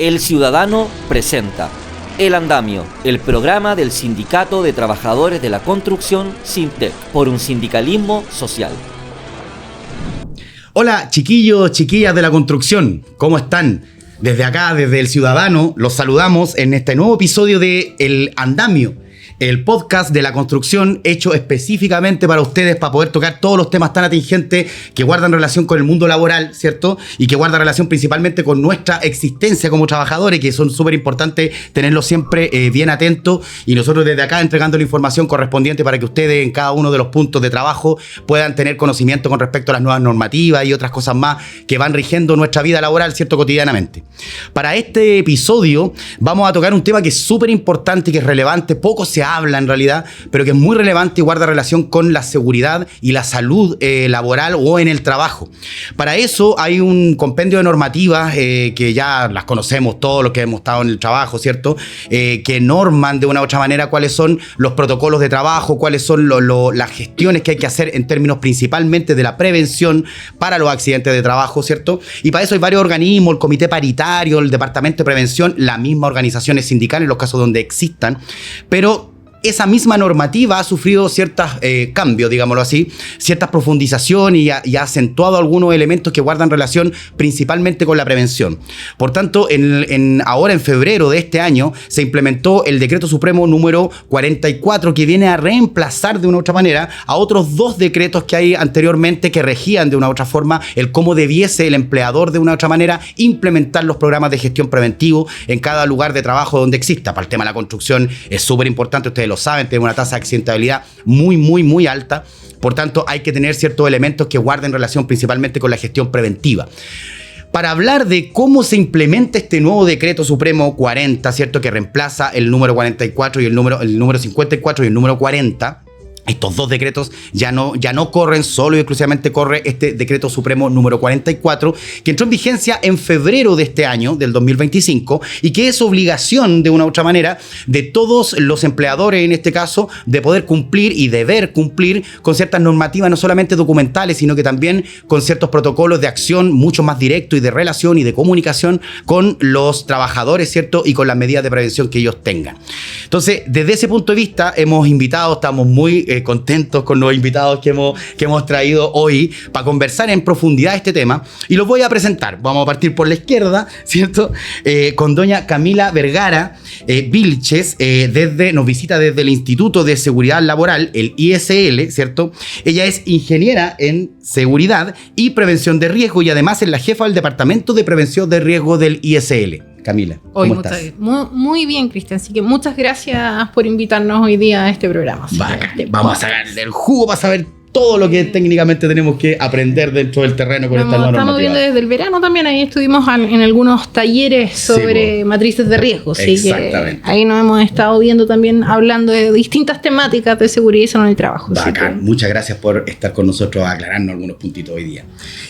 El Ciudadano presenta El Andamio, el programa del Sindicato de Trabajadores de la Construcción, SINTEC, por un sindicalismo social. Hola, chiquillos, chiquillas de la construcción, ¿cómo están? Desde acá, desde El Ciudadano, los saludamos en este nuevo episodio de El Andamio, el podcast de la construcción hecho específicamente para ustedes, para poder tocar todos los temas tan atingentes que guardan relación con el mundo laboral, ¿cierto? Y que guardan relación principalmente con nuestra existencia como trabajadores, que son súper importantes tenerlos siempre bien atentos, y nosotros desde acá entregando la información correspondiente para que ustedes en cada uno de los puntos de trabajo puedan tener conocimiento con respecto a las nuevas normativas y otras cosas más que van rigiendo nuestra vida laboral, ¿cierto? Cotidianamente. Para este episodio vamos a tocar un tema que es súper importante y que es relevante, poco se habla en realidad, pero que es muy relevante y guarda relación con la seguridad y la salud laboral o en el trabajo. Para eso hay un compendio de normativas que ya las conocemos todos los que hemos estado en el trabajo, ¿cierto? Que norman de una u otra manera cuáles son los protocolos de trabajo, cuáles son las gestiones que hay que hacer en términos principalmente de la prevención para los accidentes de trabajo, ¿cierto? Y para eso hay varios organismos, el Comité Paritario, el Departamento de Prevención, las mismas organizaciones sindicales en los casos donde existan, pero esa misma normativa ha sufrido ciertos cambios, digámoslo así, ciertas profundizaciones y ha acentuado algunos elementos que guardan relación principalmente con la prevención. Por tanto, ahora en febrero de este año se implementó el Decreto Supremo número 44, que viene a reemplazar de una u otra manera a otros dos decretos que hay anteriormente que regían de una u otra forma el cómo debiese el empleador de una u otra manera implementar los programas de gestión preventivo en cada lugar de trabajo donde exista. Para el tema de la construcción es súper importante, ustedes lo saben, tenemos una tasa de accidentabilidad muy alta, por tanto hay que tener ciertos elementos que guarden relación principalmente con la gestión preventiva. Para hablar de cómo se implementa este nuevo Decreto Supremo 40, ¿cierto? Que reemplaza el número 44 y el número 54 y el número 40. Estos dos decretos ya no corren, solo y exclusivamente corre este Decreto Supremo número 44, que entró en vigencia en febrero de este año, del 2025, y que es obligación de una u otra manera de todos los empleadores, en este caso, de poder cumplir y deber cumplir con ciertas normativas, no solamente documentales, sino que también con ciertos protocolos de acción mucho más directos y de relación y de comunicación con los trabajadores, ¿cierto? Y con las medidas de prevención que ellos tengan. Entonces, desde ese punto de vista, estamos muy contentos con los invitados que hemos traído hoy para conversar en profundidad este tema, y los voy a presentar. Vamos a partir por la izquierda, ¿cierto? Con doña Camila Vergara Vilches, nos visita desde el Instituto de Seguridad Laboral, el ISL, ¿cierto? Ella es ingeniera en seguridad y prevención de riesgo y además es la jefa del Departamento de Prevención de Riesgo del ISL. Camila, ¿cómo estás? Muy bien, Cristian. Así que muchas gracias por invitarnos hoy día a este programa. Vamos a sacar del jugo para saber todo lo que técnicamente tenemos que aprender dentro del terreno con esta nueva normativa. Estamos viendo desde el verano también, ahí estuvimos en algunos talleres sobre matrices de riesgo. Exactamente. Que ahí nos hemos estado viendo también, hablando de distintas temáticas de seguridad y salud en el trabajo. Bacán. Muchas gracias por estar con nosotros aclarando algunos puntitos hoy día.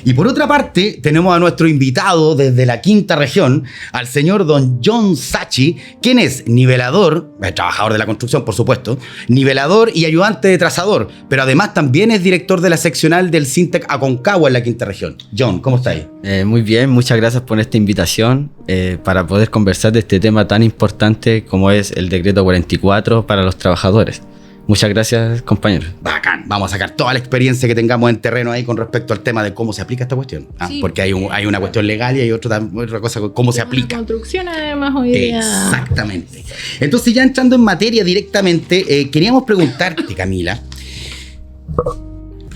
Y por otra parte, tenemos a nuestro invitado desde la quinta región, al señor don John Sachi, quien es nivelador, trabajador de la construcción, por supuesto, nivelador y ayudante de trazador, pero además también es director de la seccional del SINTEC Aconcagua en la quinta región. John, ¿cómo estáis? Muy bien, muchas gracias por esta invitación para poder conversar de este tema tan importante como es el decreto 44 para los trabajadores. Muchas gracias, compañeros. Bacán, vamos a sacar toda la experiencia que tengamos en terreno ahí con respecto al tema de cómo se aplica esta cuestión. Sí. Porque hay una cuestión legal y hay otra cosa, cómo se aplica. Construcción además hoy día. Exactamente. Entonces, ya entrando en materia directamente, queríamos preguntarte, Camila,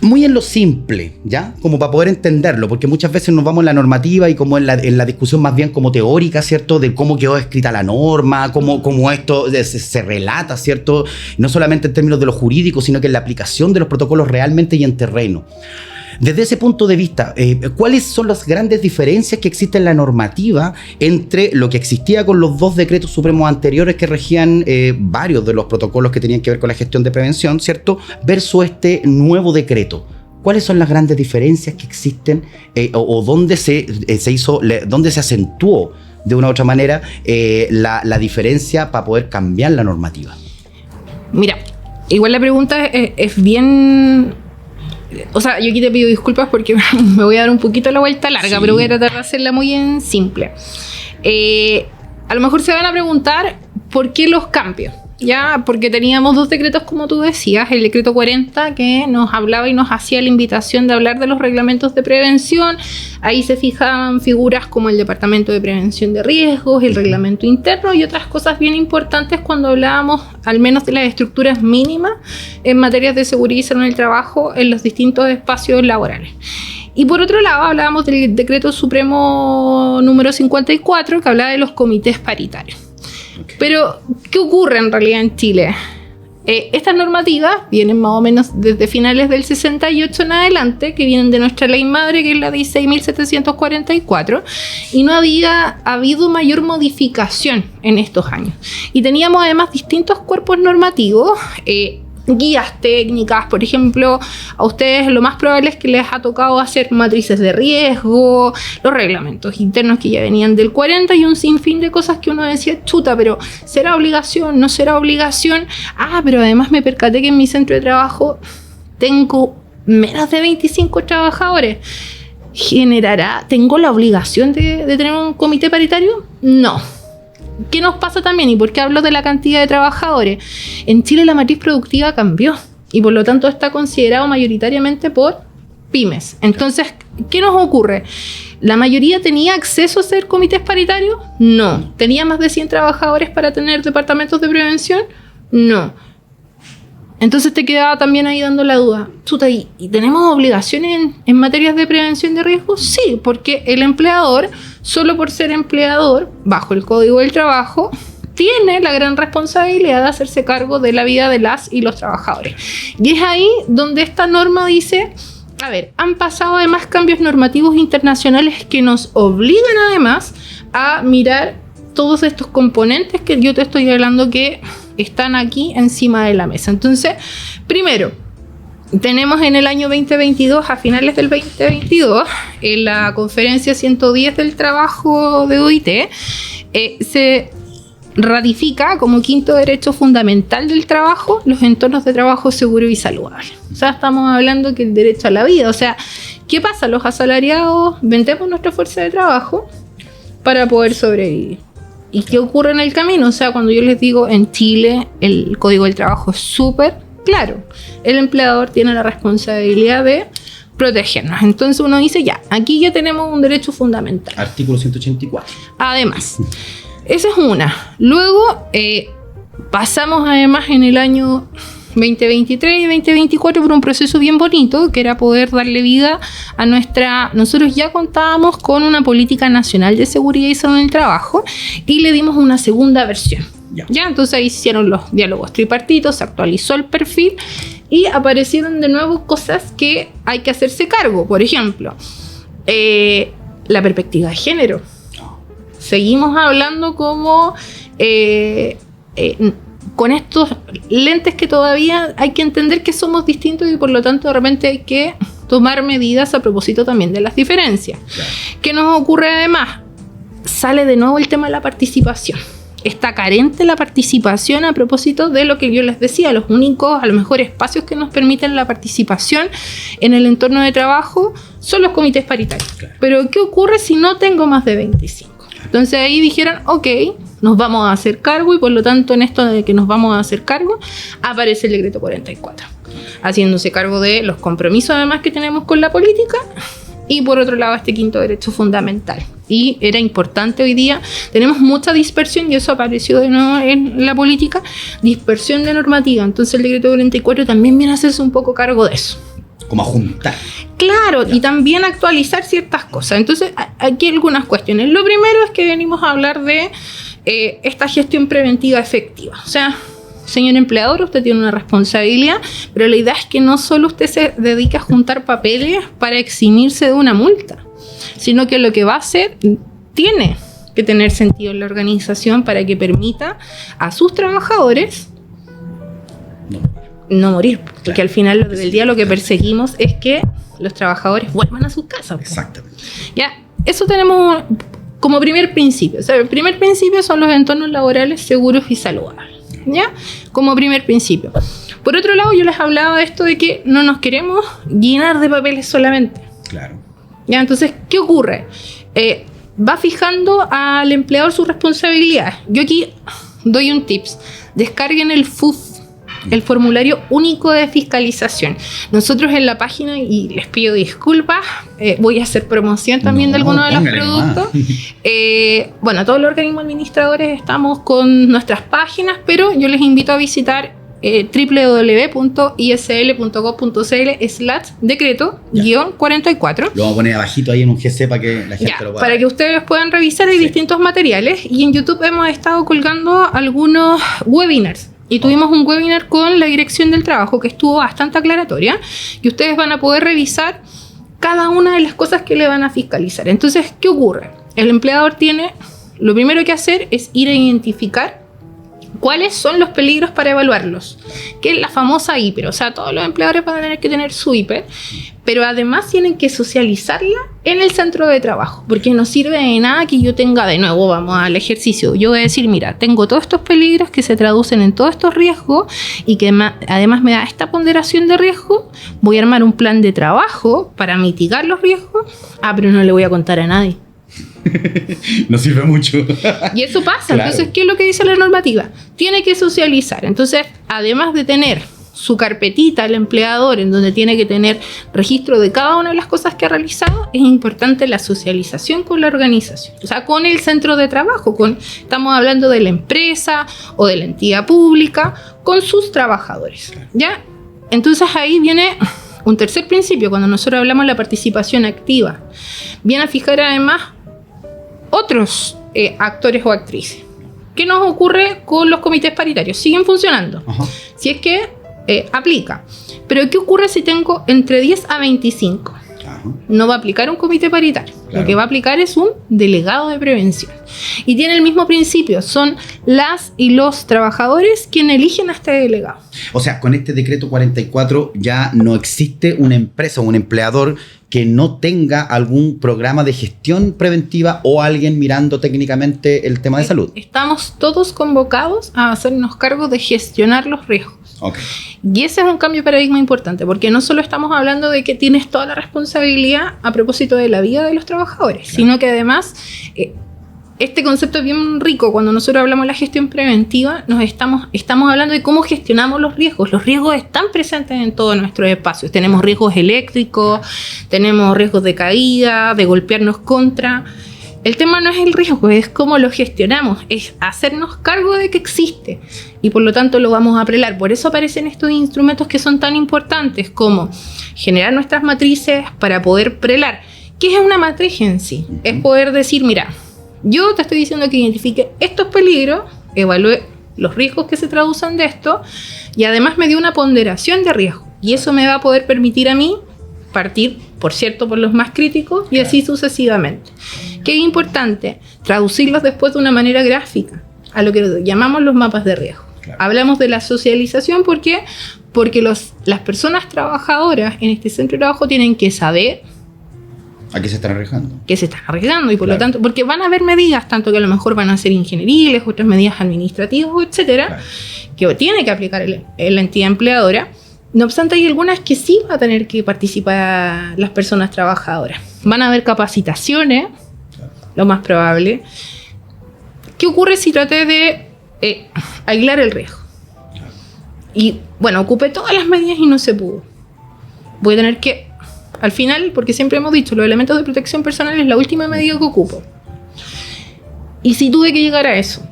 muy en lo simple, ¿ya? Como para poder entenderlo, porque muchas veces nos vamos en la normativa y como en la discusión más bien como teórica, ¿cierto? De cómo quedó escrita la norma, cómo esto se relata, ¿cierto? No solamente en términos de lo jurídico, sino que en la aplicación de los protocolos realmente y en terreno. Desde ese punto de vista, ¿cuáles son las grandes diferencias que existen en la normativa entre lo que existía con los dos decretos supremos anteriores que regían varios de los protocolos que tenían que ver con la gestión de prevención, ¿cierto? Versus este nuevo decreto? ¿Cuáles son las grandes diferencias que existen o dónde dónde se acentuó de una u otra manera la diferencia para poder cambiar la normativa? Mira, igual la pregunta es bien O sea, yo aquí te pido disculpas porque me voy a dar un poquito la vuelta larga, sí, pero voy a tratar de hacerla muy en simple. A lo mejor se van a preguntar por qué los cambios. Ya, porque teníamos 2 decretos, como tú decías, el decreto 40 que nos hablaba y nos hacía la invitación de hablar de los reglamentos de prevención. Ahí se fijaban figuras como el Departamento de Prevención de Riesgos, el reglamento interno y otras cosas bien importantes cuando hablábamos al menos de las estructuras mínimas en materias de seguridad y salud en el trabajo en los distintos espacios laborales. Y por otro lado hablábamos del decreto supremo número 54 que hablaba de los comités paritarios. Okay. Pero, ¿qué ocurre en realidad en Chile? Estas normativas vienen más o menos desde finales del 68 en adelante, que vienen de nuestra ley madre, que es la 16.744, y no había habido mayor modificación en estos años. Y teníamos además distintos cuerpos normativos, guías técnicas, por ejemplo, a ustedes lo más probable es que les ha tocado hacer matrices de riesgo, los reglamentos internos que ya venían del 40 y un sinfín de cosas que uno decía, chuta, pero ¿será obligación? ¿No será obligación? pero además me percaté que en mi centro de trabajo tengo menos de 25 trabajadores. ¿Tengo la obligación de tener un comité paritario? No. ¿Qué nos pasa también? ¿Y por qué hablo de la cantidad de trabajadores? En Chile la matriz productiva cambió y por lo tanto está considerado mayoritariamente por pymes. Entonces, ¿qué nos ocurre? ¿La mayoría tenía acceso a ser comités paritarios? No. ¿Tenía más de 100 trabajadores para tener departamentos de prevención? No. Entonces te quedaba también ahí dando la duda. Chuta, ¿y tenemos obligaciones en materias de prevención de riesgos? Sí, porque el empleador, solo por ser empleador, bajo el Código del Trabajo, tiene la gran responsabilidad de hacerse cargo de la vida de las y los trabajadores. Y es ahí donde esta norma dice, a ver, han pasado además cambios normativos internacionales que nos obligan además a mirar todos estos componentes que yo te estoy hablando que están aquí encima de la mesa. Entonces, primero, tenemos en el año 2022, a finales del 2022, en la conferencia 110 del trabajo de OIT, se ratifica como quinto derecho fundamental del trabajo los entornos de trabajo seguro y saludable. O sea, estamos hablando que el derecho a la vida. O sea, ¿qué pasa? Los asalariados vendemos nuestra fuerza de trabajo para poder sobrevivir. ¿Y qué ocurre en el camino? O sea, cuando yo les digo, en Chile el Código del Trabajo es súper claro. El empleador tiene la responsabilidad de protegernos. Entonces uno dice, ya, aquí ya tenemos un derecho fundamental. Artículo 184. Además, esa es una. Luego, pasamos además en el año 2023 y 2024 por un proceso bien bonito, que era poder darle vida a nosotros ya contábamos con una política nacional de seguridad y salud en el trabajo y le dimos una segunda versión. Ya, entonces ahí hicieron los diálogos tripartitos, se actualizó el perfil y aparecieron de nuevo cosas que hay que hacerse cargo. Por ejemplo, la perspectiva de género. Seguimos hablando como con estos lentes que todavía hay que entender que somos distintos y por lo tanto de repente hay que tomar medidas a propósito también de las diferencias. Claro. ¿Qué nos ocurre además? Sale de nuevo el tema de la participación. Está carente la participación a propósito de lo que yo les decía, los únicos, a lo mejor, espacios que nos permiten la participación en el entorno de trabajo son los comités paritarios. Claro. Pero ¿qué ocurre si no tengo más de 25? Entonces ahí dijeron, ok, nos vamos a hacer cargo y por lo tanto en esto de que nos vamos a hacer cargo aparece el decreto 44, haciéndose cargo de los compromisos además que tenemos con la política y por otro lado este quinto derecho fundamental. Y era importante hoy día, tenemos mucha dispersión y eso apareció de nuevo en la política, dispersión de normativa, entonces el decreto 44 también viene a hacerse un poco cargo de eso. Como a juntar. Claro, y también actualizar ciertas cosas. Entonces, aquí hay algunas cuestiones. Lo primero es que venimos a hablar de esta gestión preventiva efectiva. O sea, señor empleador, usted tiene una responsabilidad, pero la idea es que no solo usted se dedique a juntar papeles para eximirse de una multa, sino que lo que va a hacer tiene que tener sentido en la organización para que permita a sus trabajadores no morir, porque claro, al final del día lo que perseguimos es que los trabajadores vuelvan a sus casas. Exactamente. Ya, eso tenemos como primer principio. O sea, el primer principio son los entornos laborales seguros y saludables. ¿Ya? Como primer principio. Por otro lado, yo les hablaba de esto de que no nos queremos llenar de papeles solamente. Claro. ¿Ya? Entonces, ¿qué ocurre? va fijando al empleador sus responsabilidades. Yo aquí doy un tips. Descarguen el FUF, el formulario único de fiscalización. Nosotros en la página, y les pido disculpas, voy a hacer promoción también de algunos de los productos. Bueno, todos los organismos administradores estamos con nuestras páginas, pero yo les invito a visitar www.isl.gov.cl/decreto-44. Lo vamos a poner abajito ahí en un GC para que la gente lo pueda para ver. que ustedes puedan revisar. Hay distintos materiales, y en YouTube hemos estado colgando algunos webinars. Y tuvimos un webinar con la Dirección del Trabajo que estuvo bastante aclaratoria, y ustedes van a poder revisar cada una de las cosas que le van a fiscalizar. Entonces, ¿qué ocurre? El empleador tiene, lo primero que hacer es ir a identificar cuáles son los peligros para evaluarlos, que es la famosa IPER. O sea, todos los empleadores van a tener que tener su IPER, pero además tienen que socializarla en el centro de trabajo, porque no sirve de nada que yo tenga, de nuevo, vamos al ejercicio, yo voy a decir, mira, tengo todos estos peligros que se traducen en todos estos riesgos, y que además me da esta ponderación de riesgo, voy a armar un plan de trabajo para mitigar los riesgos, pero no le voy a contar a nadie. No sirve mucho. Y eso pasa. Claro. Entonces, ¿qué es lo que dice la normativa? Tiene que socializar. Entonces, además de tener su carpetita el empleador en donde tiene que tener registro de cada una de las cosas que ha realizado, es importante la socialización con la organización, o sea, con el centro de trabajo, estamos hablando de la empresa o de la entidad pública, con sus trabajadores, ¿ya? Entonces ahí viene un tercer principio. Cuando nosotros hablamos de la participación activa, viene a fijar además otros actores o actrices. ¿Qué nos ocurre con los comités paritarios? Siguen funcionando. Ajá. Si es que aplica. Pero ¿qué ocurre si tengo entre 10 a 25? Ajá. No va a aplicar un comité paritario. Claro. Lo que va a aplicar es un delegado de prevención. Y tiene el mismo principio. Son las y los trabajadores quienes eligen a este delegado. O sea, con este decreto 44 ya no existe una empresa o un empleador que no tenga algún programa de gestión preventiva o alguien mirando técnicamente el tema de salud. Estamos todos convocados a hacernos cargo de gestionar los riesgos. Okay. Y ese es un cambio de paradigma importante, porque no solo estamos hablando de que tienes toda la responsabilidad a propósito de la vida de los trabajadores, claro, sino que además este concepto es bien rico. Cuando nosotros hablamos de la gestión preventiva, estamos hablando de cómo gestionamos los riesgos. Los riesgos están presentes en todos nuestros espacios. Tenemos riesgos eléctricos, tenemos riesgos de caída, de golpearnos contra. El tema no es el riesgo, es cómo lo gestionamos, es hacernos cargo de que existe, y por lo tanto lo vamos a prelar. Por eso aparecen estos instrumentos que son tan importantes, como generar nuestras matrices para poder prelar. ¿Qué es una matriz en sí? Es poder decir, mira, yo te estoy diciendo que identifique estos peligros, evalúe los riesgos que se traducen de esto, y además me dio una ponderación de riesgo. Y eso me va a poder permitir a mí partir, por cierto, por los más críticos, y así sucesivamente. ¿Qué es importante? Traducirlos después de una manera gráfica, a lo que llamamos los mapas de riesgo. Claro. Hablamos de la socialización, ¿por qué? Porque las personas trabajadoras en este centro de trabajo tienen que saber ¿a qué se están arriesgando? Que se están arriesgando, y por lo tanto, porque van a haber medidas, tanto que a lo mejor van a ser ingenieriles, otras medidas administrativas, etcétera, que tiene que aplicar la entidad empleadora. No obstante, hay algunas que sí van a tener que participar las personas trabajadoras. Van a haber capacitaciones, lo más probable. ¿Qué ocurre si traté de aislar el riesgo? Y bueno, ocupé todas las medidas y no se pudo. Voy a tener que, al final, porque siempre hemos dicho, los elementos de protección personal es la última medida que ocupo. Y si tuve que llegar a eso,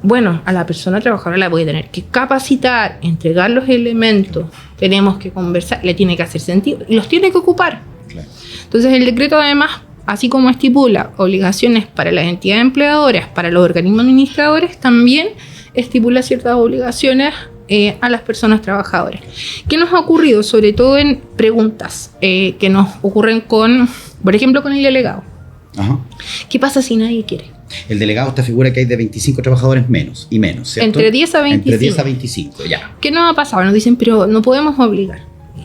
bueno, a la persona trabajadora la voy a tener que capacitar, entregar los elementos, tenemos que conversar, le tiene que hacer sentido y los tiene que ocupar. Claro. Entonces el decreto, además, así como estipula obligaciones para las entidades empleadoras, para los organismos administradores, también estipula ciertas obligaciones a las personas trabajadoras. ¿Qué nos ha ocurrido? Sobre todo en preguntas que nos ocurren con, por ejemplo, con el delegado. Ajá. ¿Qué pasa si nadie quiere? El delegado, esta figura que hay de 25 trabajadores menos y menos, ¿cierto? Entre 10 a 25. Entre 10 a 25, ya. ¿Qué nos ha pasado? Nos dicen, pero no podemos obligar.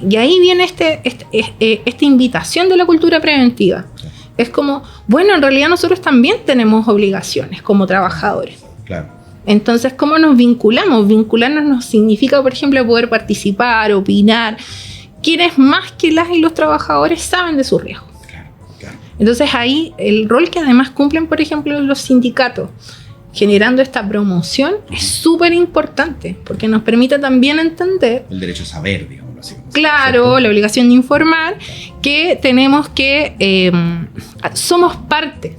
Y ahí viene esta invitación de la cultura preventiva. Claro. Es como, bueno, en realidad nosotros también tenemos obligaciones como trabajadores. Claro. Entonces, ¿cómo nos vinculamos? Vincularnos nos significa, por ejemplo, poder participar, opinar. Quienes más que las y los trabajadores saben de su riesgo. Claro, claro. Entonces ahí el rol que además cumplen, por ejemplo, los sindicatos, generando esta promoción, es súper importante, porque nos permite también entender... El derecho a saber, digamos así. Claro, ¿cierto? La obligación de informar, que tenemos que... somos parte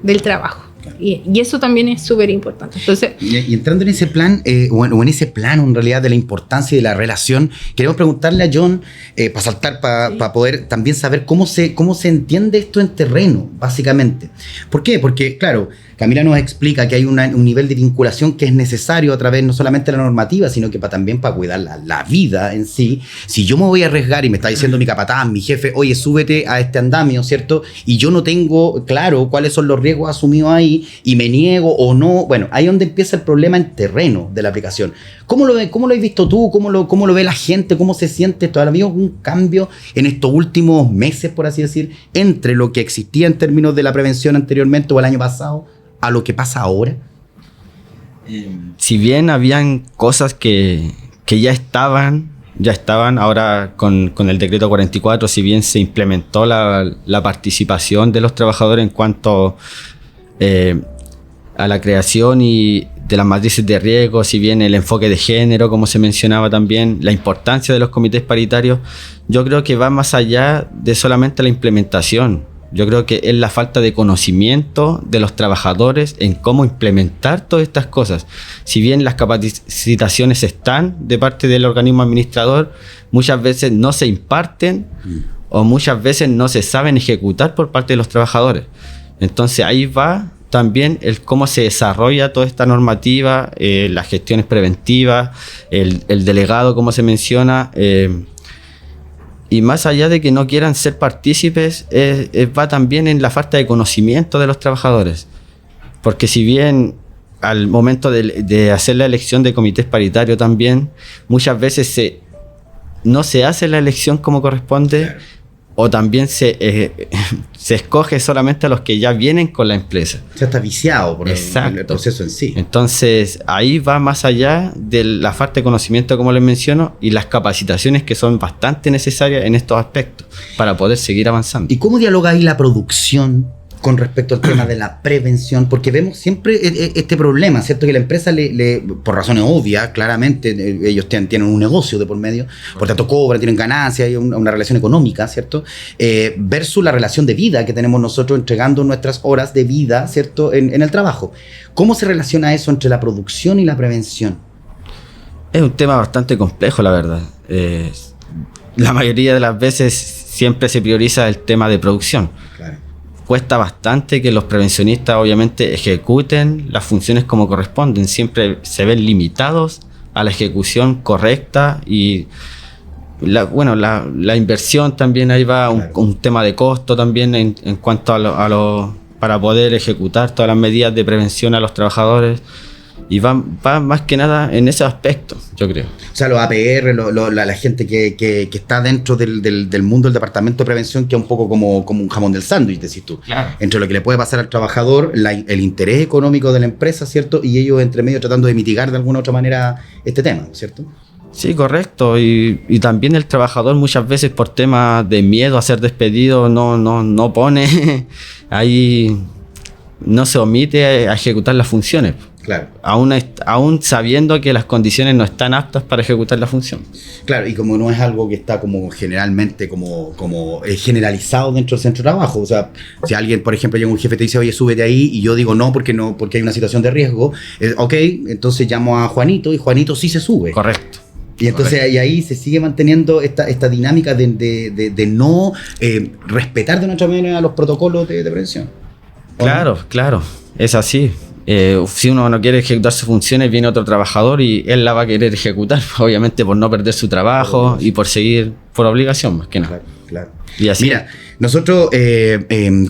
del trabajo. Y eso también es súper importante. Entonces, y entrando en ese plan, o en ese plano en realidad de la importancia y de la relación, queremos preguntarle a John, para saltar, para poder también saber cómo se entiende esto en terreno, básicamente. ¿Por qué? Porque, claro, Camila nos explica que hay un nivel de vinculación que es necesario a través no solamente de la normativa, sino que también para cuidar la vida en sí. Si yo me voy a arriesgar y me está diciendo mi capataz, mi jefe, oye, súbete a este andamio, ¿cierto? Y yo no tengo claro cuáles son los riesgos asumidos ahí y me niego o no, bueno, ahí es donde empieza el problema en terreno de la aplicación. ¿Cómo lo has visto tú? ¿Cómo lo ve la gente? ¿Cómo se siente esto? ¿Ha habido un cambio en estos últimos meses, por así decir, entre lo que existía en términos de la prevención anteriormente o el año pasado a lo que pasa ahora? Si bien habían cosas que ya estaban ahora con el decreto 44, si bien se implementó la participación de los trabajadores en cuanto a la creación y de las matrices de riesgo, si bien el enfoque de género, como se mencionaba también, la importancia de los comités paritarios, yo creo que va más allá de solamente la implementación. Yo creo que es la falta de conocimiento de los trabajadores en cómo implementar todas estas cosas. Si bien las capacitaciones están de parte del organismo administrador, muchas veces no se imparten o muchas veces no se saben ejecutar por parte de los trabajadores. Entonces ahí va también el cómo se desarrolla toda esta normativa, las gestiones preventivas, el delegado, como se menciona, y más allá de que no quieran ser partícipes, va también en la falta de conocimiento de los trabajadores. Porque si bien al momento de hacer la elección de comités paritarios también, muchas veces no se hace la elección como corresponde, claro, o también se escoge solamente a los que ya vienen con la empresa. Ya está viciado por el proceso en sí. Entonces, ahí va más allá de la falta de conocimiento, como les menciono, y las capacitaciones que son bastante necesarias en estos aspectos para poder seguir avanzando. ¿Y cómo dialoga ahí la producción con respecto al tema de la prevención? Porque vemos siempre este problema, ¿cierto? Que la empresa, por razones obvias, claramente, ellos tienen un negocio de por medio, por tanto cobran, tienen ganancias, hay una relación económica, ¿cierto? Versus la relación de vida que tenemos nosotros entregando nuestras horas de vida, ¿cierto? En el trabajo. ¿Cómo se relaciona eso entre la producción y la prevención? Es un tema bastante complejo, la verdad. La mayoría de las veces siempre se prioriza el tema de producción. Claro. Cuesta bastante que los prevencionistas obviamente ejecuten las funciones como corresponden. Siempre se ven limitados a la ejecución correcta y la inversión también ahí va, un tema de costo también en cuanto a para poder ejecutar todas las medidas de prevención a los trabajadores. Y va más que nada en ese aspecto, yo creo. O sea, los APR, la gente que está dentro del mundo del departamento de prevención, que es un poco como un jamón del sándwich, decís tú. Claro. Entre lo que le puede pasar al trabajador, el interés económico de la empresa, ¿cierto? Y ellos entre medio tratando de mitigar de alguna otra manera este tema, ¿cierto? Sí, correcto. Y también el trabajador muchas veces por temas de miedo a ser despedido no pone ahí, no se omite a ejecutar las funciones. Claro. Aún sabiendo que las condiciones no están aptas para ejecutar la función. Claro, y como no es algo que está como generalmente como generalizado dentro del centro de trabajo. O sea, si alguien, por ejemplo, llega un jefe y te dice, oye, súbete ahí, y yo digo no, porque hay una situación de riesgo, ok, entonces llamo a Juanito, y Juanito sí se sube. Correcto. Y entonces y ahí se sigue manteniendo esta dinámica de no respetar de una otra manera los protocolos de prevención. Claro, es así. Si uno no quiere ejecutar sus funciones, viene otro trabajador y él la va a querer ejecutar, obviamente por no perder su trabajo y por seguir por obligación más que nada. Claro. Y así. Mira, nosotros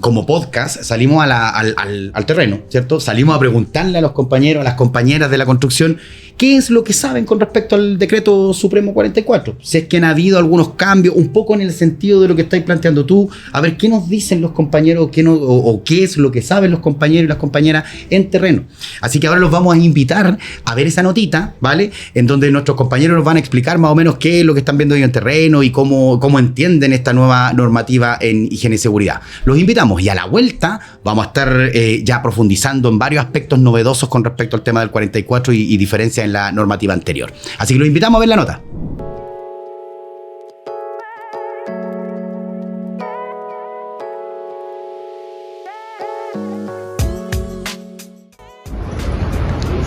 como podcast salimos al terreno, ¿cierto? Salimos a preguntarle a los compañeros, a las compañeras de la construcción qué es lo que saben con respecto al decreto supremo 44. Si es que han habido algunos cambios, un poco en el sentido de lo que estáis planteando tú, a ver qué nos dicen los compañeros o qué es lo que saben los compañeros y las compañeras en terreno. Así que ahora los vamos a invitar a ver esa notita, ¿vale? En donde nuestros compañeros nos van a explicar más o menos qué es lo que están viendo ellos en terreno y cómo entienden esta nueva normativa en higiene y seguridad. Los invitamos y a la vuelta vamos a estar ya profundizando en varios aspectos novedosos con respecto al tema del 44 y diferencias en la normativa anterior. Así que los invitamos a ver la nota.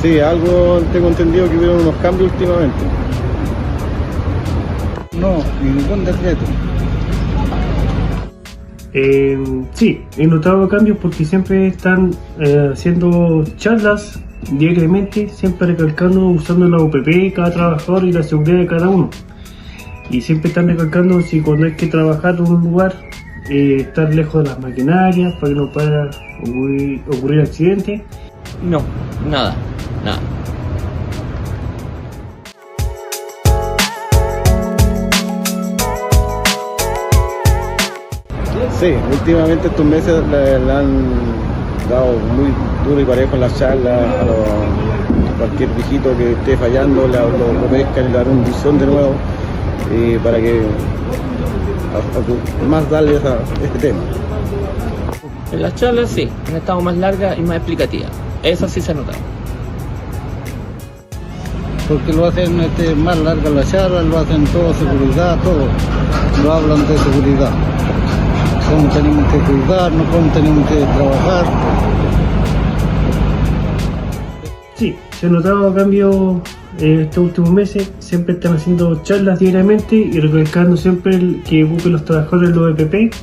Sí, algo tengo entendido que hubieron unos cambios últimamente. No, ningún decreto. Sí, he notado cambios porque siempre están haciendo charlas diariamente, siempre recalcando, usando la UPP, cada trabajador y la seguridad de cada uno. Y siempre están recalcando si cuando hay que trabajar en un lugar, estar lejos de las maquinarias para que no pueda ocurrir accidentes. No, nada. Sí, últimamente estos meses le han dado muy duro y parejo en las charlas a cualquier viejito que esté fallando, lo pescan y le dan un buzón de nuevo para que más darles a este tema. En las charlas sí, han estado más largas y más explicativas. Eso sí se ha notado. Porque lo hacen más larga la charla, lo hacen todo seguridad, todo. Lo hablan de seguridad. Cómo tenemos que cuidarnos, cómo tenemos que trabajar. Sí, se ha notado cambios estos últimos meses. Siempre están haciendo charlas diariamente y recalcando siempre que busquen los trabajadores de los EPP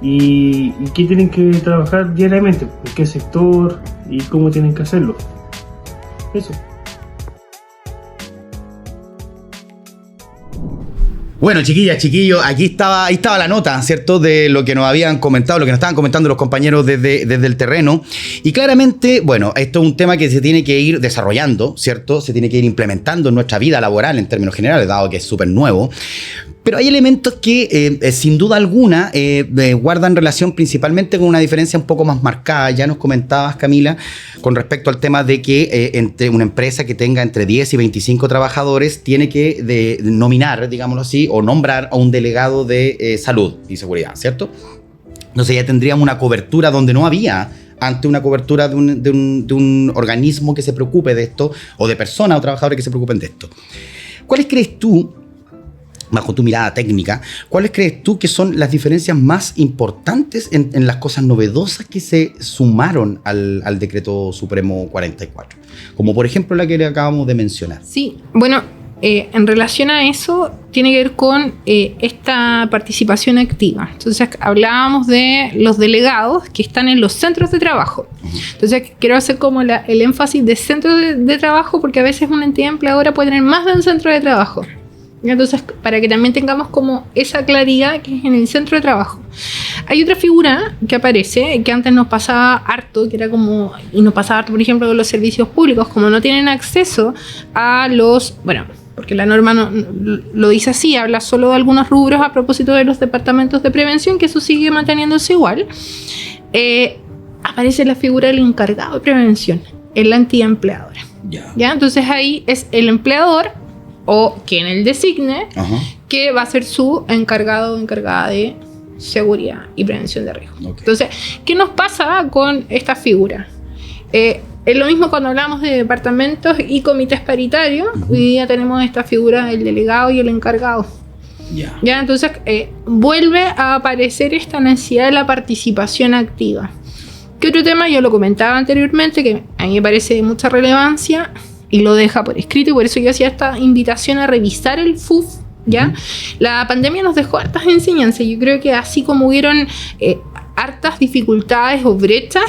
y qué tienen que trabajar diariamente, en qué sector y cómo tienen que hacerlo. Eso. Bueno, chiquillas, chiquillos, ahí estaba la nota, ¿cierto? De lo que nos habían comentado, lo que nos estaban comentando los compañeros desde el terreno. Y claramente, bueno, esto es un tema que se tiene que ir desarrollando, ¿cierto? Se tiene que ir implementando en nuestra vida laboral en términos generales, dado que es súper nuevo. Pero hay elementos que, sin duda alguna, guardan relación principalmente con una diferencia un poco más marcada. Ya nos comentabas, Camila, con respecto al tema de que entre una empresa que tenga entre 10 y 25 trabajadores tiene que nominar, digámoslo así, o nombrar a un delegado de salud y seguridad, ¿cierto? Entonces ya tendríamos una cobertura donde no había ante una cobertura de un organismo que se preocupe de esto, o de personas o trabajadores que se preocupen de esto. ¿Cuáles crees tú, bajo tu mirada técnica, cuáles crees tú que son las diferencias más importantes en las cosas novedosas que se sumaron al decreto supremo 44? Como por ejemplo la que le acabamos de mencionar. Sí, bueno, en relación a eso tiene que ver con esta participación activa. Entonces hablábamos de los delegados que están en los centros de trabajo. Entonces quiero hacer como el énfasis de centro de trabajo, porque a veces una entidad empleadora puede tener más de un centro de trabajo. Entonces, para que también tengamos como esa claridad que es en el centro de trabajo. Hay otra figura que aparece, que antes nos pasaba harto, que era como, y nos pasaba harto, por ejemplo, con los servicios públicos, como no tienen acceso a los, bueno, porque la norma no lo dice así, habla solo de algunos rubros a propósito de los departamentos de prevención, que eso sigue manteniéndose igual. Aparece la figura del encargado de prevención, en la entidad empleadora. ¿Ya? Entonces ahí es el empleador o quien él designe, que va a ser su encargado o encargada de seguridad y prevención de riesgo. Okay. Entonces, ¿qué nos pasa con esta figura? Es lo mismo cuando hablamos de departamentos y comités paritarios. Hoy día tenemos esta figura del delegado y el encargado. ¿Ya? Entonces, vuelve a aparecer esta necesidad de la participación activa. ¿Qué otro tema? Yo lo comentaba anteriormente, que a mí me parece de mucha relevancia, y lo deja por escrito, y por eso yo hacía esta invitación a revisar el FUF, ¿ya? La pandemia nos dejó hartas enseñanzas. Yo creo que así como hubieron hartas dificultades o brechas,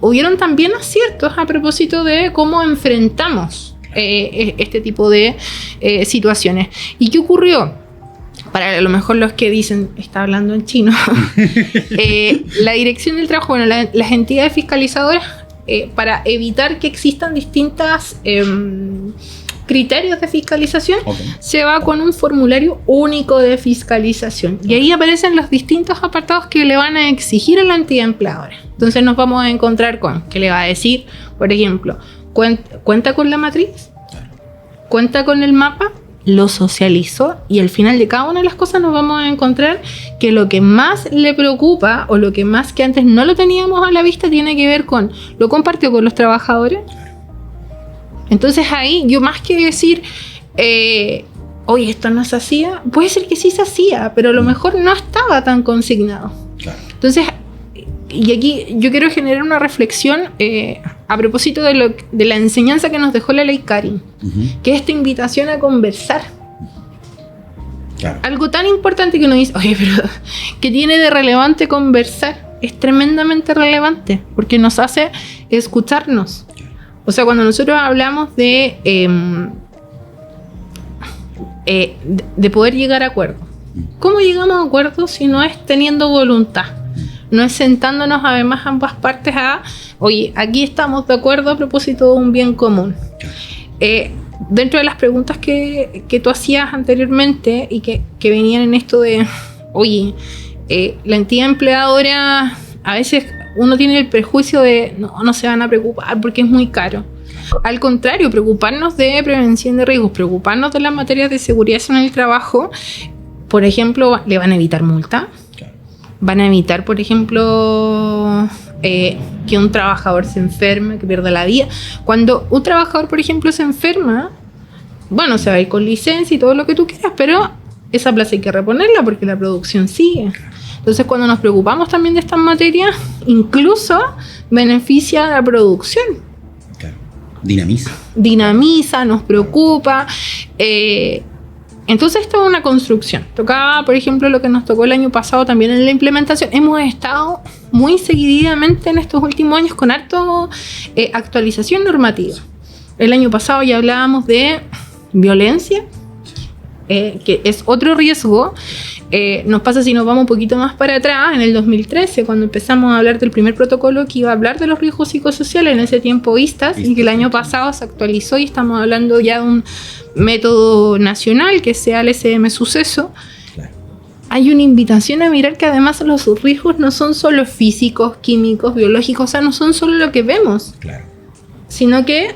hubieron también aciertos a propósito de cómo enfrentamos este tipo de situaciones. ¿Y qué ocurrió? Para a lo mejor los que dicen, está hablando en chino, la Dirección del Trabajo, bueno, las entidades fiscalizadoras para evitar que existan distintas criterios de fiscalización, se va con un formulario único de fiscalización. Y ahí aparecen los distintos apartados que le van a exigir a la entidad empleadora. Entonces nos vamos a encontrar con que le va a decir, por ejemplo, cuenta con la matriz, cuenta con el mapa, lo socializó, y al final de cada una de las cosas nos vamos a encontrar que lo que más le preocupa o lo que más que antes no lo teníamos a la vista tiene que ver con lo compartió con los trabajadores. Entonces ahí yo más que decir oye, esto no se hacía, puede ser que sí se hacía, pero a lo mejor no estaba tan consignado. Entonces, y aquí yo quiero generar una reflexión a propósito de la enseñanza que nos dejó la ley Karin, que es esta invitación a conversar. Algo tan importante que uno dice, oye, pero ¿qué tiene de relevante conversar? Es tremendamente relevante, porque nos hace escucharnos. O sea, cuando nosotros hablamos de poder llegar a acuerdos, ¿cómo llegamos a acuerdos si no es teniendo voluntad? No es sentándonos además ambas partes oye, aquí estamos de acuerdo a propósito de un bien común. Dentro de las preguntas que tú hacías anteriormente y que venían en esto de, oye, la entidad empleadora, a veces uno tiene el prejuicio de no se van a preocupar porque es muy caro. Al contrario, preocuparnos de prevención de riesgos, preocuparnos de las materias de seguridad en el trabajo, por ejemplo, le van a evitar multa. Van a evitar, por ejemplo, que un trabajador se enferme, que pierda la vida. Cuando un trabajador, por ejemplo, se enferma, bueno, se va a ir con licencia y todo lo que tú quieras, pero esa plaza hay que reponerla porque la producción sigue. Entonces, cuando nos preocupamos también de estas materias, incluso beneficia a la producción. Claro. Dinamiza. Dinamiza, nos preocupa. Entonces, esto es una construcción. Tocaba, por ejemplo, lo que nos tocó el año pasado también en la implementación. Hemos estado muy seguidamente en estos últimos años con harto actualización normativa. El año pasado ya hablábamos de violencia, que es otro riesgo. Nos pasa si nos vamos un poquito más para atrás, en el 2013, cuando empezamos a hablar del primer protocolo que iba a hablar de los riesgos psicosociales, en ese tiempo ISTAS, y que el año pasado se actualizó y estamos hablando ya de un método nacional que sea el SM Suceso. Claro. Hay una invitación a mirar que además los riesgos no son solo físicos, químicos, biológicos, o sea, no son solo lo que vemos, claro, sino que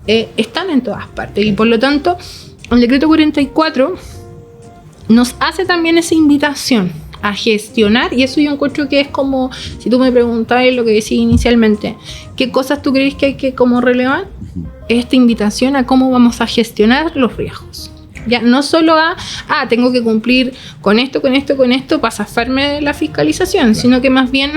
están en todas partes. Y por lo tanto, el decreto 44 nos hace también esa invitación a gestionar, y eso yo encuentro que es como, si tú me preguntabas lo que decía inicialmente, ¿qué cosas tú crees que hay que como relevar? Esta invitación a cómo vamos a gestionar los riesgos. Ya no solo tengo que cumplir con esto para zafarme de la fiscalización, claro, sino que más bien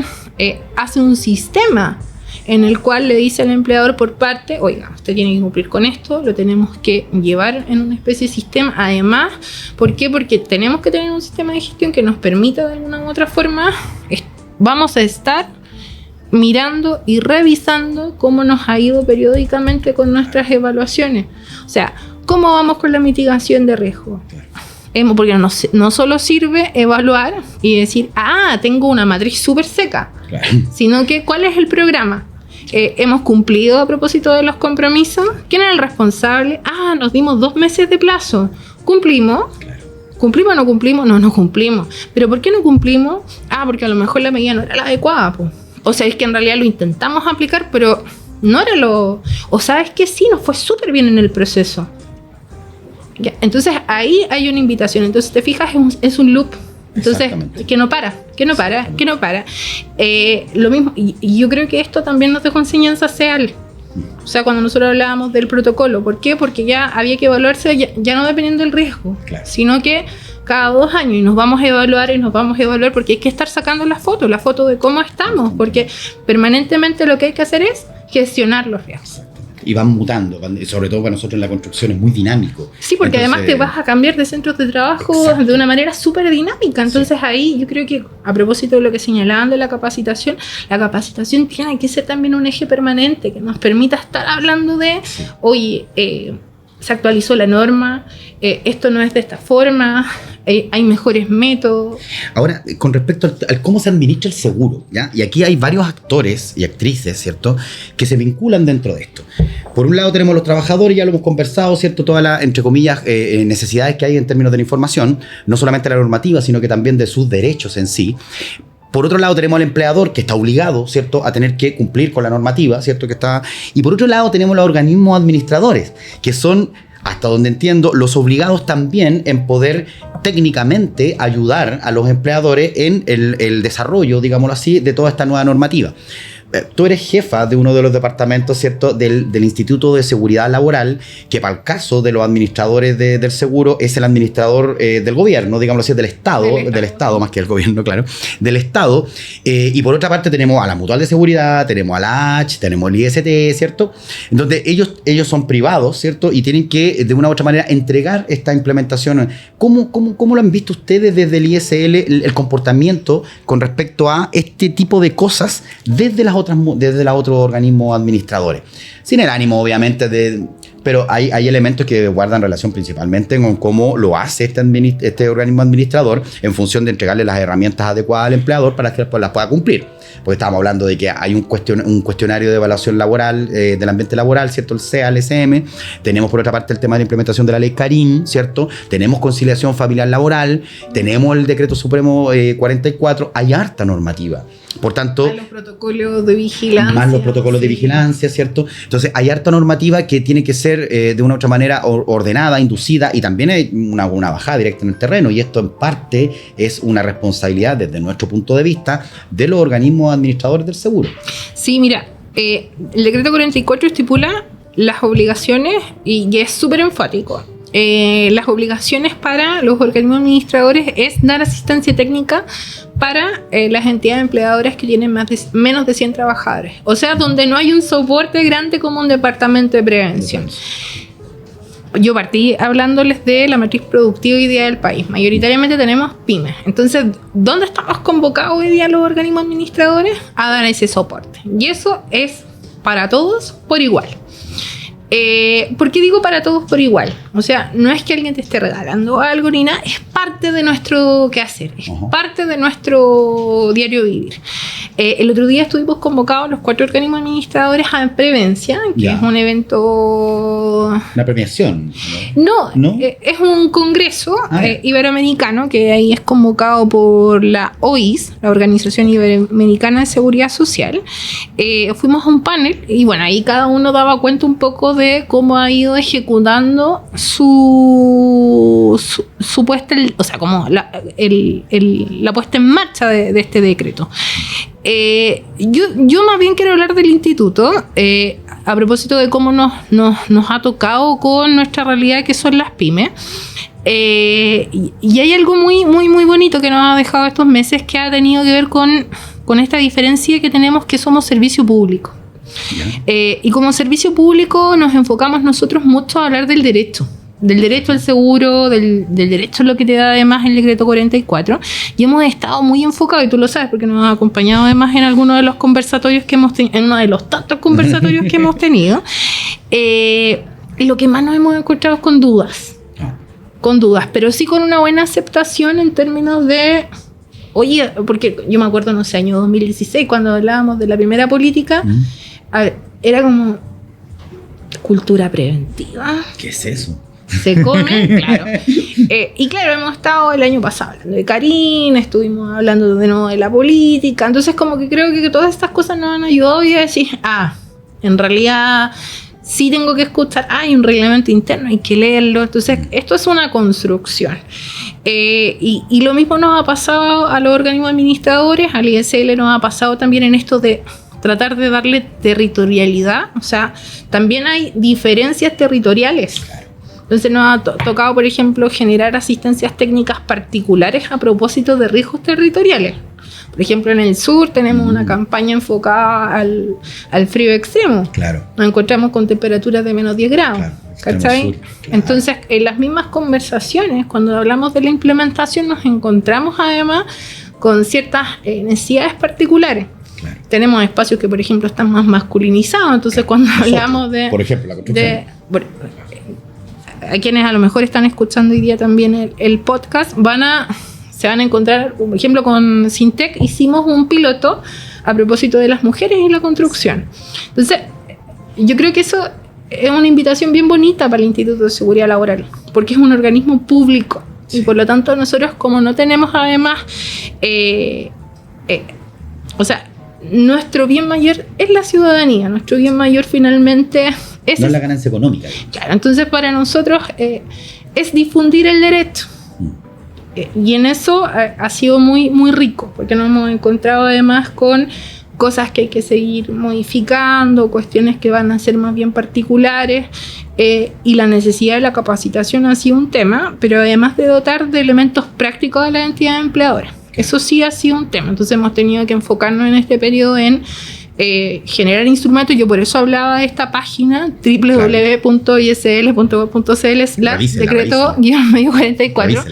hace un sistema en el cual le dice al empleador por parte, oiga, usted tiene que cumplir con esto, lo tenemos que llevar en una especie de sistema. Además, ¿por qué? Porque tenemos que tener un sistema de gestión que nos permita de alguna u otra forma, vamos a estar mirando y revisando cómo nos ha ido periódicamente con nuestras evaluaciones. O sea, ¿cómo vamos con la mitigación de riesgo? Porque no solo sirve evaluar y decir, tengo una matriz súper seca, claro, sino que ¿cuál es el programa? ¿Hemos cumplido a propósito de los compromisos? ¿Quién era el responsable? Nos dimos 2 meses de plazo. ¿Cumplimos? Claro. ¿Cumplimos o no cumplimos? No cumplimos. ¿Pero por qué no cumplimos? Porque a lo mejor la medida no era la adecuada, pues. O sea, es que en realidad lo intentamos aplicar, pero no era lo... O sabes que sí, nos fue súper bien en el proceso. Ya, entonces ahí hay una invitación. Entonces te fijas, es un loop. Entonces, que no para. Lo mismo, y yo creo que esto también nos dejó enseñanza SEAL. O sea, cuando nosotros hablábamos del protocolo, ¿por qué? Porque ya había que evaluarse, ya no dependiendo del riesgo, claro, sino que cada 2 años y nos vamos a evaluar porque hay que estar sacando la foto de cómo estamos, porque permanentemente lo que hay que hacer es gestionar los riesgos. Y van mutando, sobre todo para nosotros en la construcción es muy dinámico. Sí, porque entonces, además te vas a cambiar de centros de trabajo, exacto, de una manera súper dinámica. Entonces, sí, ahí yo creo que a propósito de lo que señalaban de la capacitación tiene que ser también un eje permanente que nos permita estar hablando de, sí, oye, se actualizó la norma, esto no es de esta forma, hay mejores métodos. Ahora, con respecto al cómo se administra el seguro, ¿ya? Y aquí hay varios actores y actrices, ¿cierto?, que se vinculan dentro de esto. Por un lado tenemos los trabajadores, ya lo hemos conversado, ¿cierto?, todas las, entre comillas, necesidades que hay en términos de la información, no solamente la normativa, sino que también de sus derechos en sí. Por otro lado tenemos al empleador que está obligado, ¿cierto?, a tener que cumplir con la normativa, ¿cierto?, que está. Y por otro lado tenemos los organismos administradores, que son, hasta donde entiendo, los obligados también en poder técnicamente ayudar a los empleadores en el desarrollo, digámoslo así, de toda esta nueva normativa. Tú eres jefa de uno de los departamentos, ¿cierto?, del Instituto de Seguridad Laboral, que para el caso de los administradores del seguro es el administrador del gobierno, digámoslo así, del Estado, más que el gobierno, claro, del Estado. Y por otra parte tenemos a la Mutual de Seguridad, tenemos a la H, tenemos el IST, ¿cierto? Entonces ellos son privados, ¿cierto? Y tienen que, de una u otra manera, entregar esta implementación. ¿Cómo lo han visto ustedes desde el ISL, el comportamiento con respecto a este tipo de cosas desde los otros organismos administradores? Sin el ánimo, obviamente, pero hay elementos que guardan relación principalmente con cómo lo hace este organismo administrador en función de entregarle las herramientas adecuadas al empleador para que después las pueda cumplir. Porque estábamos hablando de que hay un cuestionario de evaluación laboral del ambiente laboral, ¿cierto? El CEA, el SM. Tenemos por otra parte el tema de la implementación de la ley Carín, ¿cierto? Tenemos conciliación familiar laboral, tenemos el decreto supremo 44, hay harta normativa. Por tanto, más los protocolos de vigilancia. Más los protocolos de vigilancia, ¿cierto? Entonces, hay harta normativa que tiene que ser de una u otra manera ordenada, inducida, y también hay una bajada directa en el terreno. Y esto, en parte, es una responsabilidad, desde nuestro punto de vista, de los organismos administradores del seguro. Sí, mira, el decreto 44 estipula las obligaciones y es súper enfático. Las obligaciones para los organismos administradores es dar asistencia técnica para las entidades empleadoras que tienen menos de 100 trabajadores. O sea, donde no hay un soporte grande como un departamento de prevención. Yo partí hablándoles de la matriz productiva hoy día del país. Mayoritariamente tenemos pymes. Entonces, ¿dónde estamos convocados hoy día los organismos administradores? A dar ese soporte. Y eso es para todos por igual. ¿Por qué digo para todos por igual? O sea, no es que alguien te esté regalando algo ni nada, es parte de nuestro quehacer, es parte de nuestro diario vivir. El otro día estuvimos convocados los 4 organismos administradores a Prevencia, que es un evento... ¿Una premiación? No, es un congreso iberoamericano que ahí es convocado por la OIS, la Organización Iberoamericana de Seguridad Social. Fuimos a un panel y bueno, ahí cada uno daba cuenta un poco de cómo ha ido ejecutando su puesta, o sea, como la puesta en marcha de este decreto. Yo más bien quiero hablar del instituto a propósito de cómo nos ha tocado con nuestra realidad que son las pymes. Y hay algo muy, muy, muy bonito que nos ha dejado estos meses que ha tenido que ver con esta diferencia que tenemos, que somos servicio público. Y como servicio público nos enfocamos nosotros mucho a hablar del derecho al seguro, del derecho a lo que te da además el decreto 44, y hemos estado muy enfocados, y tú lo sabes porque nos has acompañado además en alguno de los conversatorios que hemos tenido, en uno de los tantos conversatorios que hemos tenido. Lo que más nos hemos encontrado es con dudas, pero sí con una buena aceptación en términos de... Oye, porque yo me acuerdo, no sé, año 2016, cuando hablábamos de la primera política, era como cultura preventiva. ¿Qué es eso? Se come, claro. Y claro, hemos estado el año pasado hablando de Carín, estuvimos hablando de nuevo de la política, entonces como que creo que todas estas cosas nos han ayudado y a decir, en realidad... sí tengo que escuchar, hay un reglamento interno, hay que leerlo. Entonces, esto es una construcción. Y lo mismo nos ha pasado a los organismos administradores, al ISL nos ha pasado también en esto de tratar de darle territorialidad. O sea, también hay diferencias territoriales. Entonces nos ha tocado, por ejemplo, generar asistencias técnicas particulares a propósito de riesgos territoriales. Por ejemplo, en el sur tenemos una campaña enfocada al frío extremo. Claro. Nos encontramos con temperaturas de menos 10 grados. Claro, ¿cachai? Sur, claro. Entonces, en las mismas conversaciones, cuando hablamos de la implementación, nos encontramos además con ciertas necesidades particulares. Claro. Tenemos espacios que, por ejemplo, están más masculinizados. Entonces, cuando hablamos de... Por ejemplo, la construcción. a quienes a lo mejor están escuchando hoy día también el podcast, se van a encontrar, por ejemplo, con Sintec hicimos un piloto a propósito de las mujeres en la construcción. Entonces, yo creo que eso es una invitación bien bonita para el Instituto de Seguridad Laboral, porque es un organismo público y por lo tanto nosotros, como no tenemos además, nuestro bien mayor es la ciudadanía, nuestro bien mayor finalmente es... No es la ganancia económica. Claro, entonces para nosotros es difundir el derecho. Y en eso ha sido muy, muy rico, porque nos hemos encontrado además con cosas que hay que seguir modificando, cuestiones que van a ser más bien particulares, y la necesidad de la capacitación ha sido un tema, pero además de dotar de elementos prácticos a la entidad empleadora. Eso sí ha sido un tema, entonces hemos tenido que enfocarnos en este periodo en generar instrumentos. Yo por eso hablaba de esta página www.isl.gov.cl/decreto-medio 44.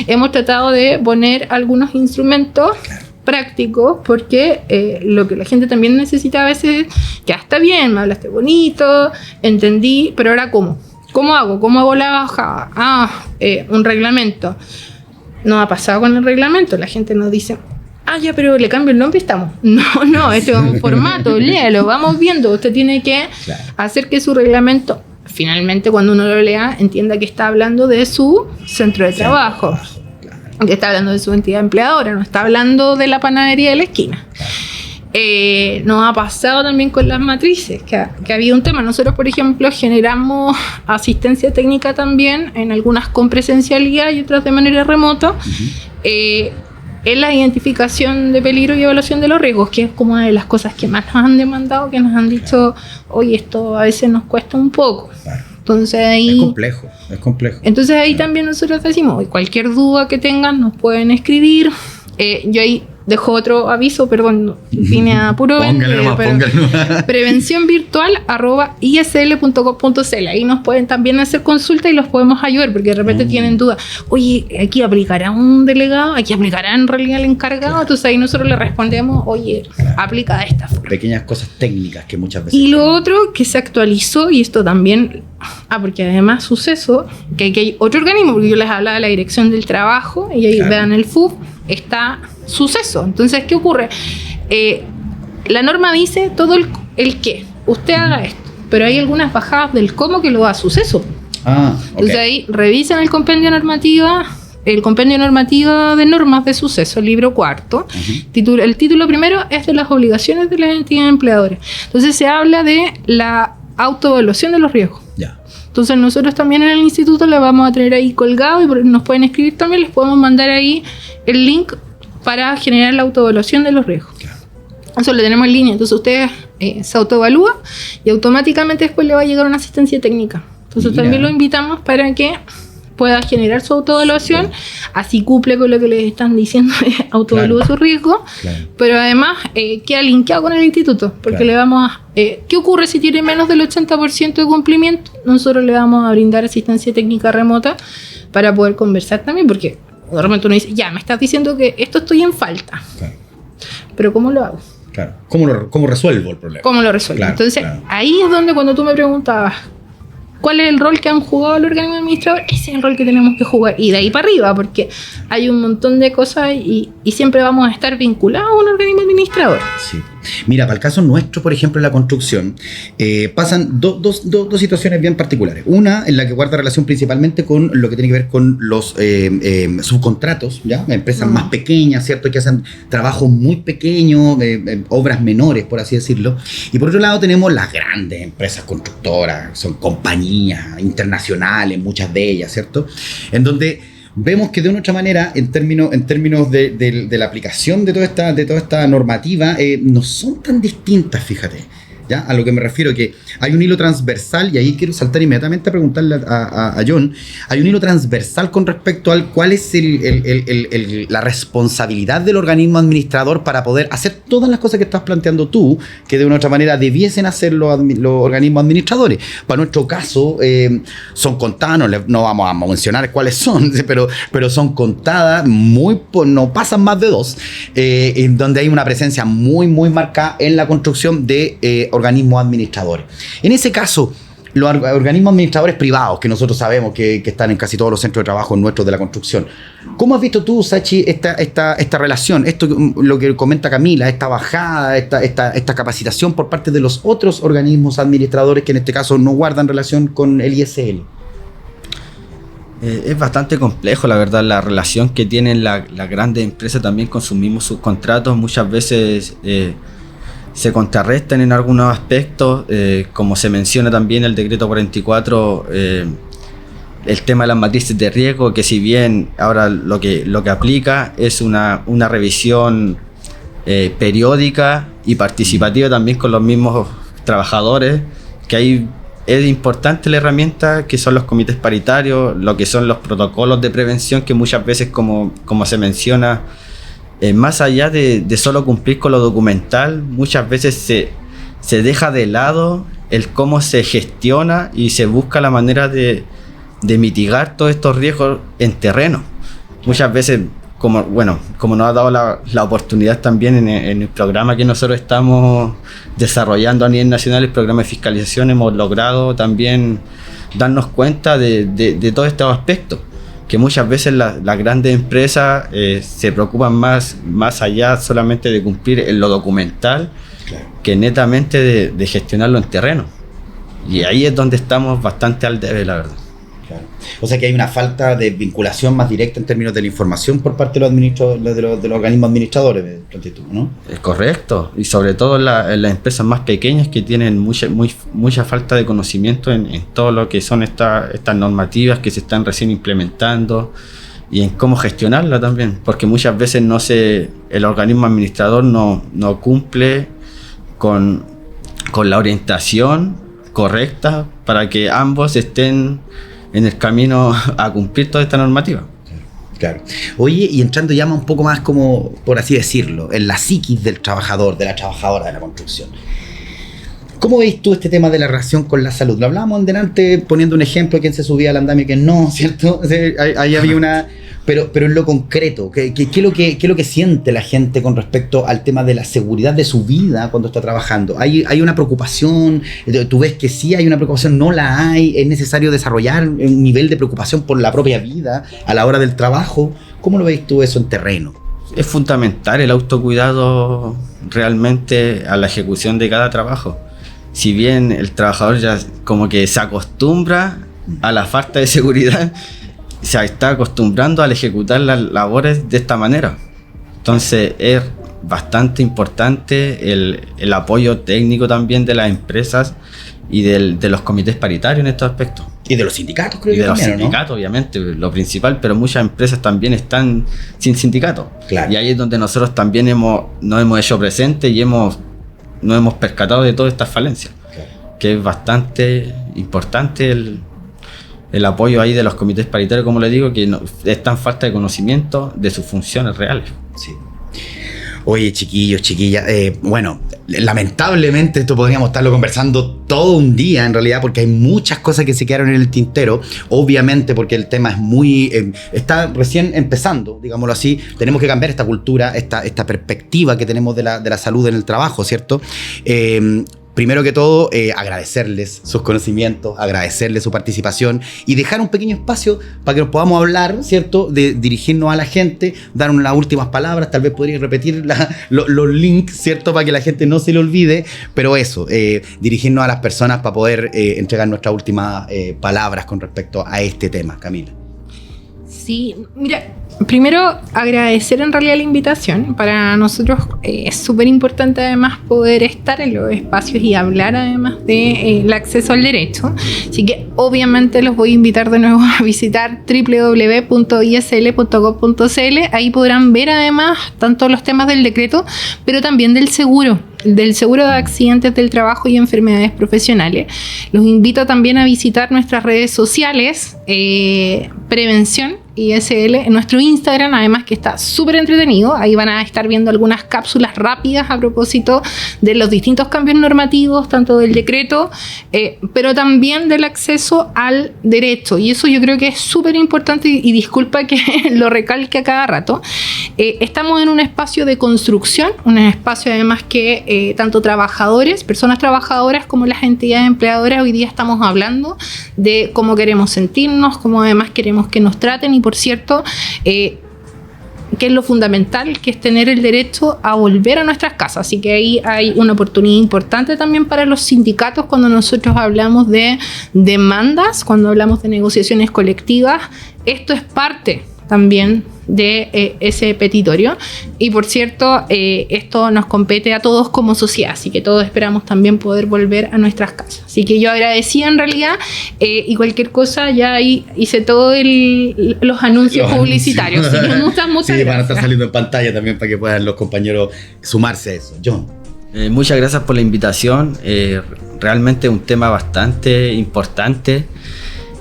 Hemos tratado de poner algunos instrumentos prácticos, porque lo que la gente también necesita a veces es, ya está bien, me hablaste bonito, entendí, pero ahora ¿cómo? ¿Cómo hago? ¿Cómo hago la bajada? Un reglamento. No ha pasado con el reglamento, la gente nos dice, ya, pero le cambio el nombre y estamos. No, este es un formato, léalo, vamos viendo. Usted tiene que hacer que su reglamento, finalmente cuando uno lo lea, entienda que está hablando de su centro de trabajo, que está hablando de su entidad empleadora, no está hablando de la panadería de la esquina. Nos ha pasado también con las matrices, que ha habido un tema. Nosotros, por ejemplo, generamos asistencia técnica también, en algunas con presencialidad y otras de manera remota, en la identificación de peligro y evaluación de los riesgos, que es como una de las cosas que más nos han demandado, que nos han dicho, oye, esto a veces nos cuesta un poco. Entonces ahí... Es complejo. Entonces ahí también nosotros decimos, cualquier duda que tengan nos pueden escribir. Yo ahí dejo otro aviso, perdón, vine a puro póngalo. prevencionvirtual@isl.gov.cl. Ahí nos pueden también hacer consultas y los podemos ayudar, porque de repente tienen dudas. Oye, ¿aquí aplicará un delegado? ¿Aquí aplicará en realidad el encargado? Entonces ahí nosotros le respondemos, oye, aplica de esta forma. Pequeñas cosas técnicas que muchas veces... Y lo otro que se actualizó, y esto también... porque además Suceso, que hay otro organismo, porque yo les hablaba de la Dirección del Trabajo, y ahí vean el FUB, está Suceso. Entonces, ¿qué ocurre? La norma dice todo el qué. Usted haga esto, pero hay algunas bajadas del cómo que lo da Suceso. Entonces ahí revisen el compendio normativa de normas de Suceso, el libro cuarto. El título primero es de las obligaciones de las entidades empleadoras. Entonces se habla de la autoevaluación de los riesgos. Entonces nosotros también en el instituto le vamos a tener ahí colgado, y nos pueden escribir también, les podemos mandar ahí el link para generar la autoevaluación de los riesgos. Eso lo tenemos en línea, entonces usted se autoevalúa y automáticamente después le va a llegar una asistencia técnica. Entonces también lo invitamos para que pueda generar su autoevaluación, así cumple con lo que les están diciendo, autoevalúe su riesgo, pero además queda linkeado con el instituto, porque le vamos a... ¿qué ocurre si tiene menos del 80% de cumplimiento? Nosotros le vamos a brindar asistencia técnica remota para poder conversar también, porque de repente uno dice, ya, me estás diciendo que esto estoy en falta, pero ¿cómo lo hago? ¿Cómo resuelvo el problema? ¿Cómo lo resuelvo? Entonces, ahí es donde cuando tú me preguntabas, ¿cuál es el rol que han jugado el organismo administrador? Ese es el rol que tenemos que jugar. Y de ahí para arriba, porque hay un montón de cosas y siempre vamos a estar vinculados a un organismo administrador. Sí. Mira, para el caso nuestro, por ejemplo, en la construcción, pasan dos situaciones bien particulares. Una en la que guarda relación principalmente con lo que tiene que ver con los subcontratos, ¿ya? Empresas más pequeñas, ¿cierto? Que hacen trabajos muy pequeños, obras menores, por así decirlo. Y por otro lado tenemos las grandes empresas constructoras, son compañías internacionales, muchas de ellas, ¿cierto? En donde vemos que de una otra manera, en términos de la aplicación de toda esta normativa, no son tan distintas, fíjate. ¿Ya? A lo que me refiero, que hay un hilo transversal, y ahí quiero saltar inmediatamente a preguntarle a John, hay un hilo transversal con respecto al cuál es la responsabilidad del organismo administrador para poder hacer todas las cosas que estás planteando tú, que de una otra manera debiesen hacer los organismos administradores. Para nuestro caso, son contadas, no vamos a mencionar cuáles son, pero son contadas, no pasan más de 2, en donde hay una presencia muy, muy marcada en la construcción de organismos administradores. En ese caso, los organismos administradores privados, que nosotros sabemos que están en casi todos los centros de trabajo nuestros de la construcción. ¿Cómo has visto tú, Sachi, esta relación? Esto, lo que comenta Camila, esta bajada, esta capacitación por parte de los otros organismos administradores que en este caso no guardan relación con el ISL. Es bastante complejo, la verdad, la relación que tienen las grandes empresas también con sus mismos subcontratos. Muchas veces se contrarrestan en algunos aspectos, como se menciona también en el decreto 44, el tema de las matrices de riesgo, que si bien ahora lo que aplica es una revisión periódica y participativa también con los mismos trabajadores, que ahí es importante la herramienta que son los comités paritarios, lo que son los protocolos de prevención, que muchas veces, como se menciona, más allá de solo cumplir con lo documental, muchas veces se deja de lado el cómo se gestiona y se busca la manera de mitigar todos estos riesgos en terreno. Muchas veces, como nos ha dado la oportunidad también en el programa que nosotros estamos desarrollando a nivel nacional, el programa de fiscalización, hemos logrado también darnos cuenta de todos estos aspectos, que muchas veces las grandes empresas se preocupan más allá solamente de cumplir en lo documental, claro, que netamente de gestionarlo en terreno. Y ahí es donde estamos bastante al debe, la verdad. Claro. O sea que hay una falta de vinculación más directa en términos de la información por parte de los organismos administradores, ¿no? Es correcto, y sobre todo en las empresas más pequeñas que tienen mucha falta de conocimiento en todo lo que son estas normativas que se están recién implementando y en cómo gestionarla también, porque muchas veces el organismo administrador no cumple con la orientación correcta para que ambos estén en el camino a cumplir toda esta normativa. Claro. Oye, y entrando ya un poco más, como por así decirlo, en la psiquis del trabajador, de la trabajadora de la construcción. ¿Cómo veis tú este tema de la relación con la salud? Lo hablábamos delante poniendo un ejemplo de quién se subía al andamio y quién no, ¿cierto? Ahí había una... Pero en lo concreto, ¿qué es lo que siente la gente con respecto al tema de la seguridad de su vida cuando está trabajando? ¿Hay una preocupación? ¿Tú ves que sí hay una preocupación? ¿No la hay? ¿Es necesario desarrollar un nivel de preocupación por la propia vida a la hora del trabajo? ¿Cómo lo ves tú eso en terreno? Es fundamental el autocuidado realmente a la ejecución de cada trabajo. Si bien el trabajador ya como que se acostumbra a la falta de seguridad, se está acostumbrando a ejecutar las labores de esta manera. Entonces es bastante importante el apoyo técnico también de las empresas y de los comités paritarios en estos aspectos. Y de los sindicatos, creo que también, ¿no? Y de los sindicatos, obviamente, lo principal, pero muchas empresas también están sin sindicato. Claro. Y ahí es donde nosotros también nos hemos hecho presentes y nos hemos percatado de todas estas falencias. Claro. Que es bastante importante el apoyo ahí de los comités paritarios, como les digo, que es tan falta de conocimiento de sus funciones reales. Sí. Oye, chiquillos, chiquillas, bueno, lamentablemente esto podríamos estarlo conversando todo un día en realidad, porque hay muchas cosas que se quedaron en el tintero, obviamente porque el tema es está recién empezando, digámoslo así. Tenemos que cambiar esta cultura, esta perspectiva que tenemos de la salud en el trabajo, ¿cierto? Primero que todo, agradecerles sus conocimientos, agradecerles su participación y dejar un pequeño espacio para que nos podamos hablar, ¿cierto? De dirigirnos a la gente, dar unas últimas palabras, tal vez podría repetir los links, ¿cierto? Para que la gente no se le olvide, pero eso, dirigirnos a las personas para poder entregar nuestras últimas palabras con respecto a este tema. Camila. Sí, mira, primero agradecer en realidad la invitación. Para nosotros es súper importante además poder estar en los espacios y hablar además del acceso al derecho. Así que obviamente los voy a invitar de nuevo a visitar www.isl.gov.cl. Ahí podrán ver además tanto los temas del decreto, pero también del seguro de accidentes del trabajo y enfermedades profesionales. Los invito también a visitar nuestras redes sociales, Prevención ISL en nuestro Instagram, además que está súper entretenido. Ahí van a estar viendo algunas cápsulas rápidas a propósito de los distintos cambios normativos, tanto del decreto, pero también del acceso al derecho. Y eso yo creo que es súper importante, y disculpa que lo recalque a cada rato. Estamos en un espacio de construcción, un espacio además que tanto trabajadores, personas trabajadoras, como las entidades empleadoras hoy día estamos hablando de cómo queremos sentirnos, cómo además queremos que nos traten, y por cierto, que es lo fundamental, que es tener el derecho a volver a nuestras casas. Así que ahí hay una oportunidad importante también para los sindicatos cuando nosotros hablamos de demandas, cuando hablamos de negociaciones colectivas. Esto es parte también de ese petitorio, y por cierto, esto nos compete a todos como sociedad, así que todos esperamos también poder volver a nuestras casas. Así que yo agradecía en realidad, y cualquier cosa ya ahí hice todos los anuncios publicitarios. Así que muchas gracias. Van a estar saliendo en pantalla también para que puedan los compañeros sumarse a eso. John. Muchas gracias por la invitación. Realmente un tema bastante importante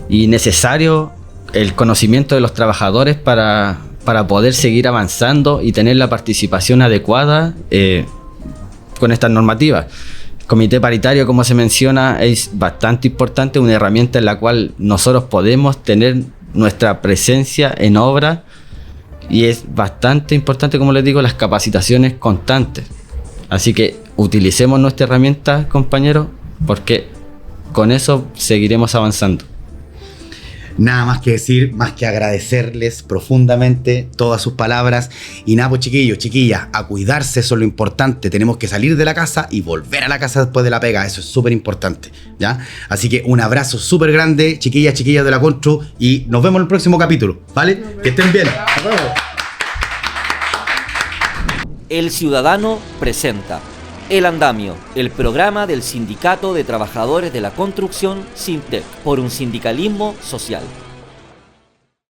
y necesario, el conocimiento de los trabajadores para poder seguir avanzando y tener la participación adecuada con estas normativas. El comité paritario, como se menciona, es bastante importante, una herramienta en la cual nosotros podemos tener nuestra presencia en obra, y es bastante importante, como les digo, las capacitaciones constantes. Así que utilicemos nuestra herramienta, compañeros, porque con eso seguiremos avanzando. Nada más que decir, más que agradecerles profundamente todas sus palabras. Y nada, pues chiquillos, chiquillas, a cuidarse, eso es lo importante. Tenemos que salir de la casa y volver a la casa después de la pega. Eso es súper importante, ¿ya? Así que un abrazo súper grande, chiquillas, chiquillas de la Constru, y nos vemos en el próximo capítulo, ¿vale? Que estén bien. El Ciudadano presenta El Andamio, el programa del Sindicato de Trabajadores de la Construcción, SINTEC, por un sindicalismo social.